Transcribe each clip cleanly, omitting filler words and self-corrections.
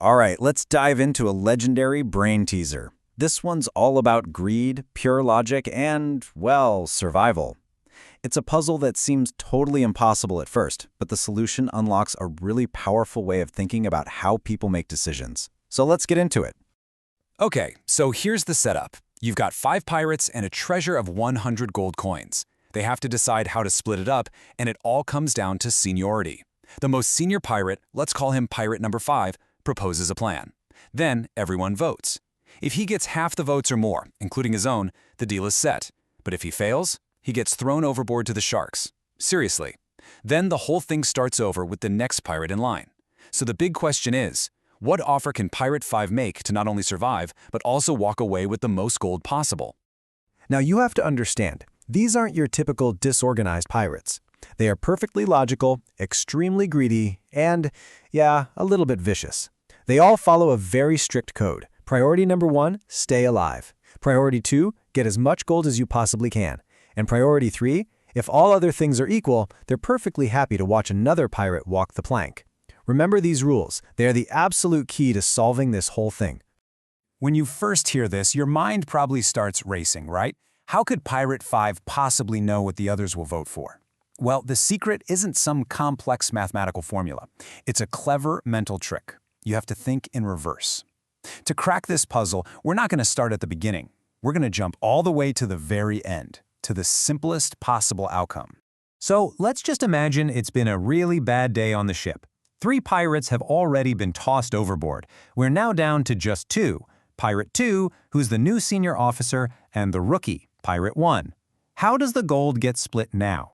All right, let's dive into a legendary brain teaser. This one's all about greed, pure logic, and, well, survival. It's a puzzle that seems totally impossible at first, but the solution unlocks a really powerful way of thinking about how people make decisions. So let's get into it. Okay, so here's the setup. You've got 5 pirates and a treasure of 100 gold coins. They have to decide how to split it up, and it all comes down to seniority. The most senior pirate, let's call him pirate number 5, proposes a plan. Then everyone votes. If he gets half the votes or more, including his own, the deal is set. But if he fails, he gets thrown overboard to the sharks. Seriously. Then the whole thing starts over with the next pirate in line. So the big question is, what offer can Pirate 5 make to not only survive, but also walk away with the most gold possible? Now you have to understand, these aren't your typical disorganized pirates. They are perfectly logical, extremely greedy, and, yeah, a little bit vicious. They all follow a very strict code. Priority number 1, stay alive. Priority 2, get as much gold as you possibly can. And priority 3, if all other things are equal, they're perfectly happy to watch another pirate walk the plank. Remember these rules. They are the absolute key to solving this whole thing. When you first hear this, your mind probably starts racing, right? How could Pirate 5 possibly know what the others will vote for? Well, the secret isn't some complex mathematical formula. It's a clever mental trick. You have to think in reverse. To crack this puzzle, we're not going to start at the beginning. We're going to jump all the way to the very end, to the simplest possible outcome. So let's just imagine it's been a really bad day on the ship. 3 pirates have already been tossed overboard. We're now down to just 2. Pirate 2, who's the new senior officer, and the rookie, Pirate 1. How does the gold get split now?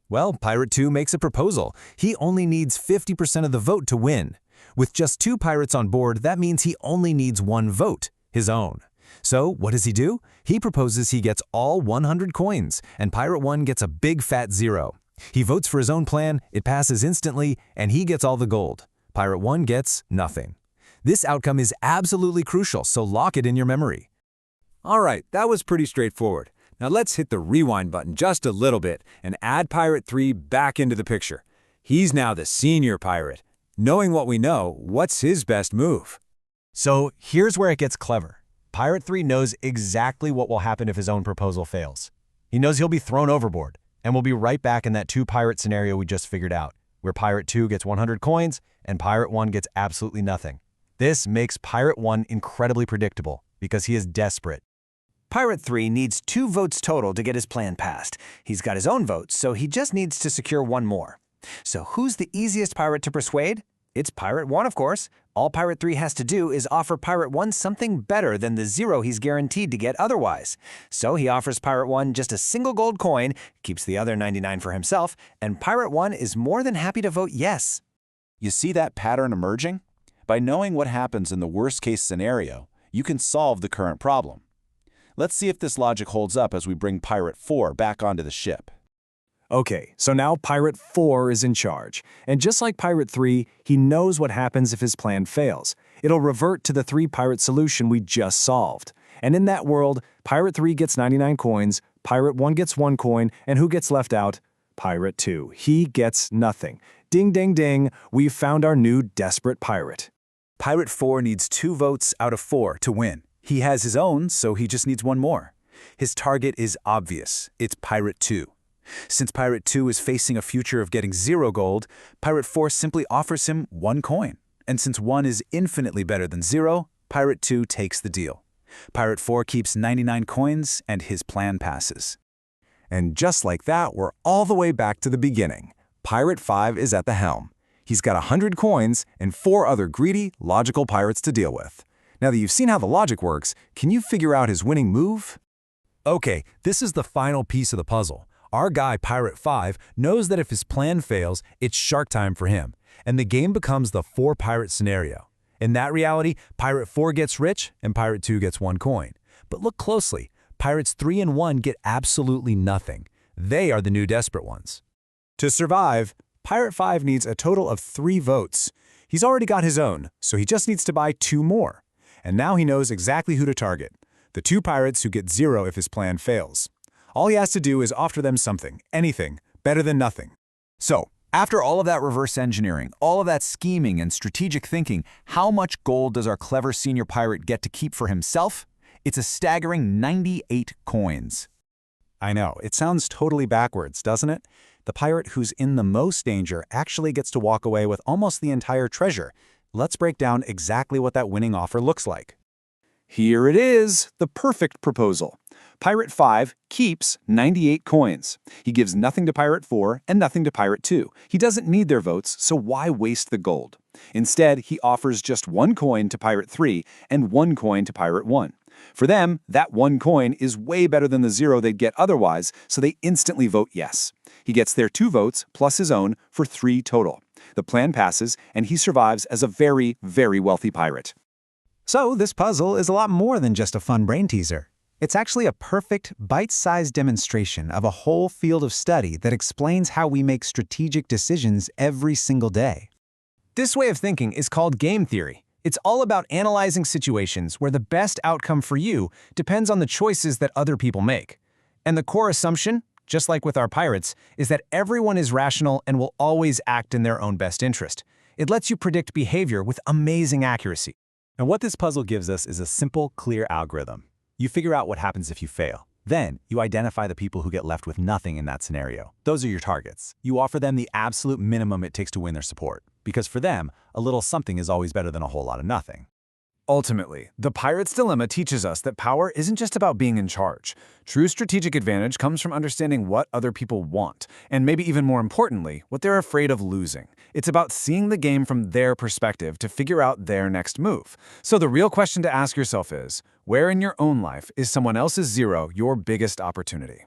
Well, Pirate 2 makes a proposal. He only needs 50% of the vote to win. With just 2 pirates on board, that means he only needs 1 vote, his own. So what does he do? He proposes he gets all 100 coins, and Pirate 1 gets a big fat 0. He votes for his own plan, it passes instantly, and he gets all the gold. Pirate 1 gets nothing. This outcome is absolutely crucial, so lock it in your memory. All right, that was pretty straightforward. Now let's hit the rewind button just a little bit and add Pirate 3 back into the picture. He's now the senior pirate. Knowing what we know, what's his best move? So here's where it gets clever. Pirate 3 knows exactly what will happen if his own proposal fails. He knows he'll be thrown overboard, and we'll be right back in that 2-pirate scenario we just figured out, where Pirate 2 gets 100 coins and Pirate 1 gets absolutely nothing. This makes Pirate 1 incredibly predictable, because he is desperate. Pirate 3 needs 2 votes total to get his plan passed. He's got his own votes, so he just needs to secure 1 more. So who's the easiest pirate to persuade? It's Pirate 1, of course. All Pirate 3 has to do is offer Pirate 1 something better than the 0 he's guaranteed to get otherwise. So he offers Pirate 1 just a single gold coin, keeps the other 99 for himself, and Pirate 1 is more than happy to vote yes. You see that pattern emerging? By knowing what happens in the worst-case scenario, you can solve the current problem. Let's see if this logic holds up as we bring Pirate 4 back onto the ship. Okay, so now Pirate 4 is in charge. And just like Pirate 3, he knows what happens if his plan fails. It'll revert to the 3-pirate solution we just solved. And in that world, Pirate 3 gets 99 coins, Pirate 1 gets 1 coin, and who gets left out? Pirate 2. He gets nothing. Ding, ding, ding, we've found our new desperate pirate. Pirate 4 needs 2 votes out of 4 to win. He has his own, so he just needs 1 more. His target is obvious. It's Pirate 2. Since Pirate 2 is facing a future of getting 0 gold, Pirate 4 simply offers him 1 coin. And since 1 is infinitely better than 0, Pirate 2 takes the deal. Pirate 4 keeps 99 coins, and his plan passes. And just like that, we're all the way back to the beginning. Pirate 5 is at the helm. He's got 100 coins and 4 other greedy, logical pirates to deal with. Now that you've seen how the logic works, can you figure out his winning move? Okay, this is the final piece of the puzzle. Our guy, Pirate 5, knows that if his plan fails, it's shark time for him, and the game becomes the 4-pirate scenario. In that reality, Pirate 4 gets rich, and Pirate 2 gets 1 coin. But look closely. Pirates 3 and 1 get absolutely nothing. They are the new desperate ones. To survive, Pirate 5 needs a total of 3 votes. He's already got his own, so he just needs to buy 2 more. And now he knows exactly who to target. The 2 pirates who get 0 if his plan fails. All he has to do is offer them something, anything, better than nothing. So, After all of that reverse engineering, all of that scheming and strategic thinking, how much gold does our clever senior pirate get to keep for himself? It's a staggering 98 coins. I know, it sounds totally backwards, doesn't it? The pirate who's in the most danger actually gets to walk away with almost the entire treasure. Let's break down exactly what that winning offer looks like. Here it is, the perfect proposal. Pirate 5 keeps 98 coins. He gives nothing to Pirate 4 and nothing to Pirate 2. He doesn't need their votes, so why waste the gold? Instead, he offers just 1 coin to Pirate 3 and 1 coin to Pirate 1. For them, that 1 coin is way better than the 0 they'd get otherwise, so they instantly vote yes. He gets their 2 votes plus his own for 3 total. The plan passes, and he survives as a very, very wealthy pirate. So this puzzle is a lot more than just a fun brain teaser. It's actually a perfect, bite-sized demonstration of a whole field of study that explains how we make strategic decisions every single day. This way of thinking is called game theory. It's all about analyzing situations where the best outcome for you depends on the choices that other people make. And the core assumption, just like with our pirates, is that everyone is rational and will always act in their own best interest. It lets you predict behavior with amazing accuracy. And what this puzzle gives us is a simple, clear algorithm. You figure out what happens if you fail. Then, you identify the people who get left with nothing in that scenario. Those are your targets. You offer them the absolute minimum it takes to win their support. Because for them, a little something is always better than a whole lot of nothing. Ultimately, the pirate's dilemma teaches us that power isn't just about being in charge. True strategic advantage comes from understanding what other people want, and maybe even more importantly, what they're afraid of losing. It's about seeing the game from their perspective to figure out their next move. So the real question to ask yourself is, where in your own life is someone else's 0 your biggest opportunity?